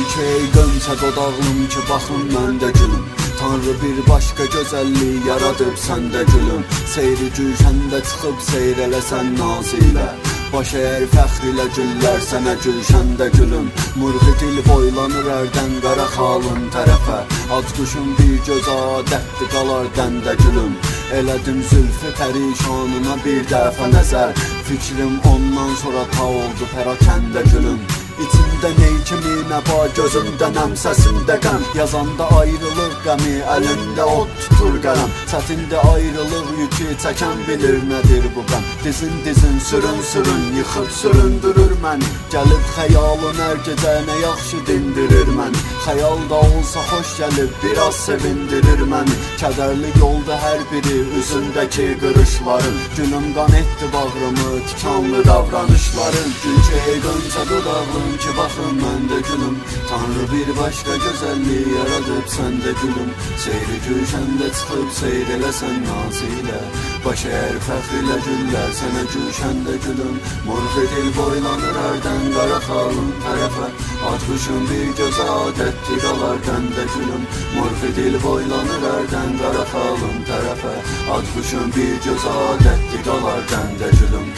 Çünki ey qönçə dodağım ki baxın məndə gülüm. Tanrı bir başqa gözəllik yaradıb səndə gülüm. Seyri gülşəndə çıxıb seyr eləsən naz ilə. Baş əyər fəxr ilə güllər sənə gülşəndə gülüm. Murğu dil boylanır ərdən qara xalın tərəfə. Ac quşun bir göz adətdir qalar dəndə gülüm. Elədim zülfü pərişanına bir dəfə nəzər. Fikrim ondan sonra ta oldu pərakəndə gülüm. İçimdə ney kimi nə var, gözümdə nəm, səsimdə qəm. Yazanda ayrılıq qəmi, əlində ot tutur qələm. Çətindir ayrılıq yükü, çəkən bilir nədir bu qəm. Dizin dizin sürün sürün, yıxıb süründürür məni. Gəlib xəyalın hər gecə nə yaxşı dindirir məni. Xəyal da olsa xoş gəlib, biraz sevindirir məni. Kədərli yolda hər biri, üzündəki qırışların. Gülüm qan etdi bağrımı, tikanlı davranışların. Gül ki ey qönçə dodağım ki baxın məndə gülüm. Tanrı bir başqa gözəllik yaradıb səndə gülüm. Seyri gülşəndə çıxıb seyr eləsən naz ilə. Baş əyər fəxr ilə güllər sənə gülşəndə gülüm. Murğu dil boylanır ərdən qara xalın tərəfə. Ac quşun bir göz adətdir qalar dəndə gülüm. Murğu dil boylanır ərdən qara xalın tərəfə. Ac quşun bir göz adətdir qalar dəndə gülüm.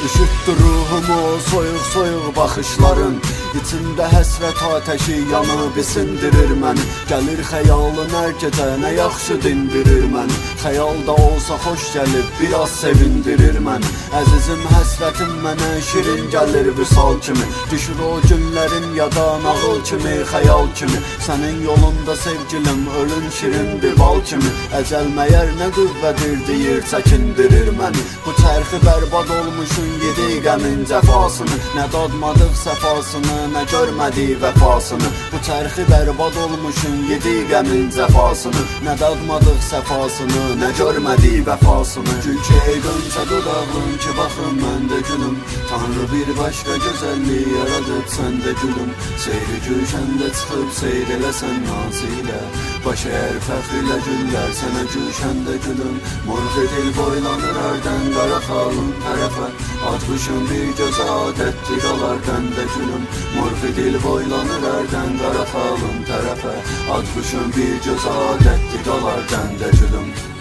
Üşütdü ruhumu soyuq soyuq baxışların. İçimdə həsrət ateşi yanıb isindirir məni. Gəlir xəyalın hər gecə nə yaxşı dindirir məni. Xəyal da olsa xoş gəlib biraz sevindirir məni. Əzizim həsrətim mənə şirin gəlir vüsal kimi. Düşür o günlərim yada nağıl kimi, xəyal kimi. Sənin yolunda sevgilim ölün şirin bir bal kimi. Əcəl məyər nə qüvvədir deyir çəkindirir məni. Bu çərxi bərbad olmuşun yedi qəmin cəfasını. Nə dadmadıq səfasını, nə görmədik vəfasını. Bu çərxi bərbad olmuşun yedi qəmin cəfasını. Nə dadmadıq səfasını, nə görmədik vəfasını. Gül ki ey qönçə dodağım ki baxın məndə gülüm. Tanrı bir başqa gözəllik yaradıb səndə gülüm. Seyri gülşəndə çıxıb seyr eləsən naz ilə. Baş əyər fəxr ilə güllər sənə gülşəndə gülüm. Murğu dil boylanır ərdən qara xalın tərəfə. Ac quşun bir göz adətdir qalar dəndə gülüm. Murğu dil boylanır ərdən qara xalın tərəfə. Ac quşun bir göz adətdir qalar dəndə gülüm.